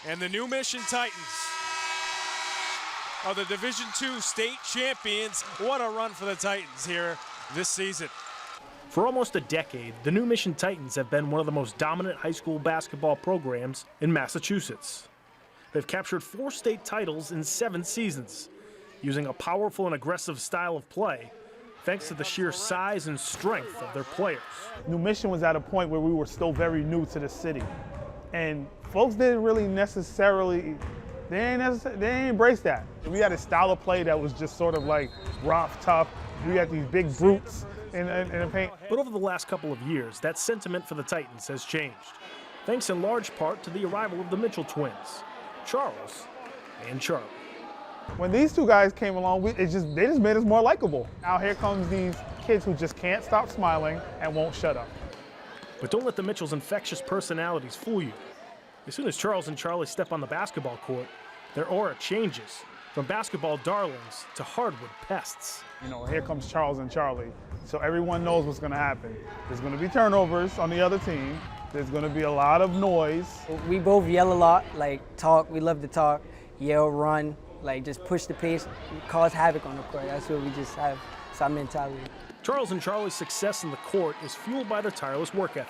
And the New Mission Titans are the Division II state champions. What a run for the Titans here this season. For almost a decade, the New Mission Titans have been one of the most dominant high school basketball programs in Massachusetts. They've captured 4 state titles in 7 seasons, using a powerful and aggressive style of play, thanks to the sheer size and strength of their players. New Mission was at a point where we were still very new to the city. And folks didn't really necessarily, they ain't embrace that. We had a style of play that was just sort of like rough, tough. We had these big brutes in the paint. But over the last couple of years, that sentiment for the Titans has changed, thanks in large part to the arrival of the Mitchell twins, Charles and Charlie. When these 2 guys came along, they just made us more likable. Now here comes these kids who just can't stop smiling and won't shut up. But don't let the Mitchell's infectious personalities fool you. As soon as Charles and Charlie step on the basketball court, their aura changes from basketball darlings to hardwood pests. You know, here comes Charles and Charlie. So everyone knows what's going to happen. There's going to be turnovers on the other team. There's going to be a lot of noise. We both yell a lot, like talk. We love to talk, yell, run, like just push the pace, cause havoc on the court. That's what we just have. It's our mentality. Charles and Charlie's success in the court is fueled by their tireless work ethic,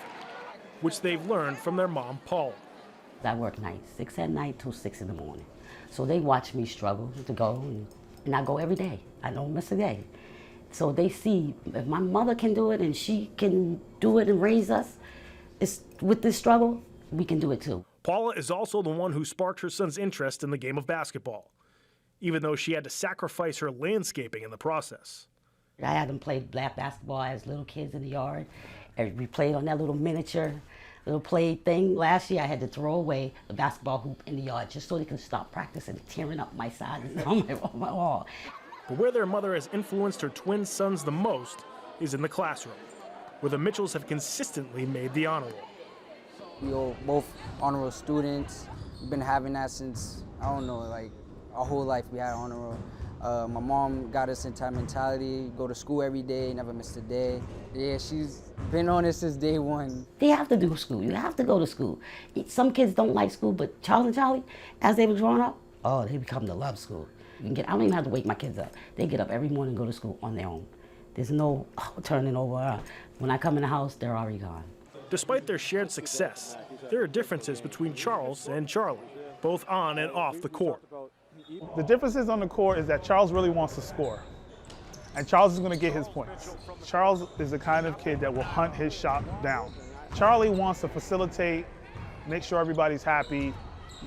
which they've learned from their mom, Paula. I work nights, 6 at night till 6 in the morning. So they watch me struggle to go, and I go every day. I don't miss a day. So they see if my mother can do it and she can do it and raise us with this struggle, we can do it too. Paula is also the one who sparked her son's interest in the game of basketball, even though she had to sacrifice her landscaping in the process. I had them play black basketball as little kids in the yard. And we played on that little miniature, little play thing. Last year I had to throw away the basketball hoop in the yard just so they could stop practicing tearing up my sides on my wall. But where their mother has influenced her twin sons the most is in the classroom, where the Mitchells have consistently made the honor roll. We all both honor roll students. We've been having that since, I don't know, like our whole life we had honor roll. My mom got us into that mentality, go to school every day, never missed a day. Yeah, she's been on it since day one. They have to do school. You have to go to school. Some kids don't like school, but Charles and Charlie, as they were growing up, oh, they become to love school. I don't even have to wake my kids up. They get up every morning and go to school on their own. There's no turning over. When I come in the house, they're already gone. Despite their shared success, there are differences between Charles and Charlie, both on and off the court. The differences on the court is that Charles really wants to score. And Charles is going to get his points. Charles is the kind of kid that will hunt his shot down. Charlie wants to facilitate, make sure everybody's happy.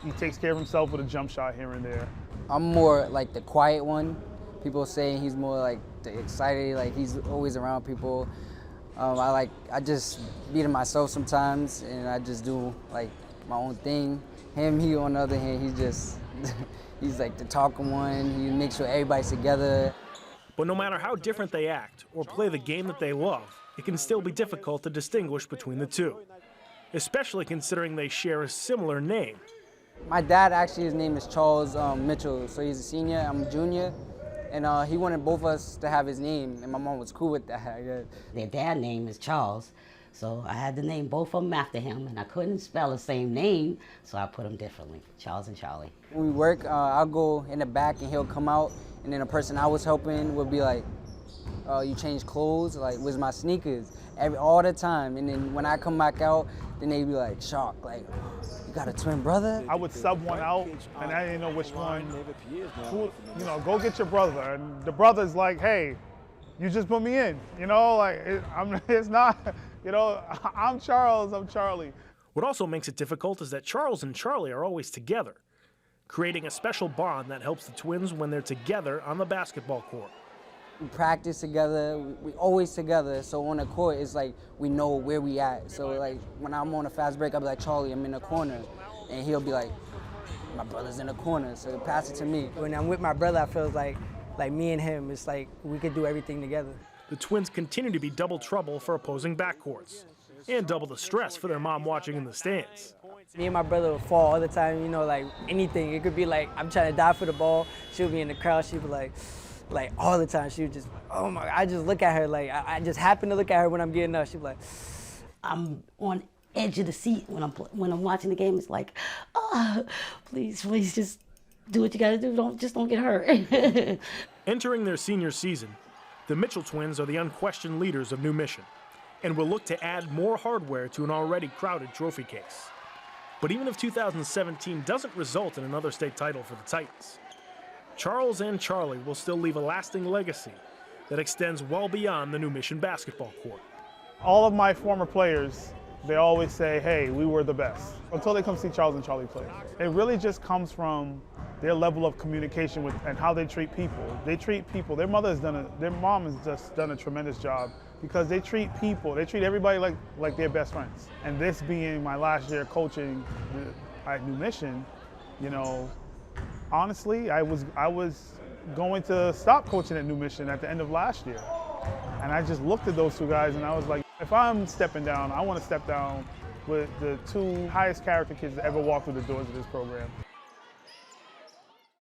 He takes care of himself with a jump shot here and there. I'm more like the quiet one. People say he's more like the excited, like he's always around people. I just be to myself sometimes, and I just do like my own thing. He on the other hand, he's like the talking one. He makes sure everybody's together. But no matter how different they act or play the game that they love, it can still be difficult to distinguish between the two, especially considering they share a similar name. My dad, actually, his name is Charles Mitchell, so he's a senior, I'm a junior, and he wanted both of us to have his name, and my mom was cool with that. Their dad's name is Charles, so I had to name both of them after him, and I couldn't spell the same name, so I put them differently, Charles and Charlie. When we work, I'll go in the back and he'll come out, and then the person I was helping would be like, you change clothes? Like, where's my sneakers? All the time, and then when I come back out, then they'd be like shocked, like, you got a twin brother? I would sub one out, and I didn't know which one. Go get your brother. And the brother's like, hey, you just put me in. It's not, I'm Charles, I'm Charlie. What also makes it difficult is that Charles and Charlie are always together, creating a special bond that helps the twins when they're together on the basketball court. We practice together, we always together, so on the court, it's like we know where we at. So like when I'm on a fast break, I'll be like, Charlie, I'm in the corner. And he'll be like, my brother's in the corner, so pass it to me. When I'm with my brother, I feel like me and him, it's like we could do everything together. The twins continue to be double trouble for opposing backcourts, and double the stress for their mom watching in the stands. Me and my brother would fall all the time, like anything. It could be like, I'm trying to dive for the ball, she'll be in the crowd, she'd be like all the time, she would just, oh my, I just look at her, like, I just happen to look at her when I'm getting up, she'd be like. I'm on edge of the seat when I'm watching the game. It's like, oh, please just do what you gotta do. Don't get hurt. Entering their senior season, the Mitchell twins are the unquestioned leaders of New Mission and will look to add more hardware to an already crowded trophy case. But even if 2017 doesn't result in another state title for the Titans, Charles and Charlie will still leave a lasting legacy that extends well beyond the New Mission basketball court. All of my former players, they always say, hey, we were the best, until they come see Charles and Charlie play. It really just comes from their level of communication with and how they treat people. They treat people, their mom has just done a tremendous job because they treat people, they treat everybody like their best friends. And this being my last year coaching at New Mission, you know, honestly, I was going to stop coaching at New Mission at the end of last year. And I just looked at those two guys and I was like, if I'm stepping down, I want to step down with the two highest character kids that ever walked through the doors of this program.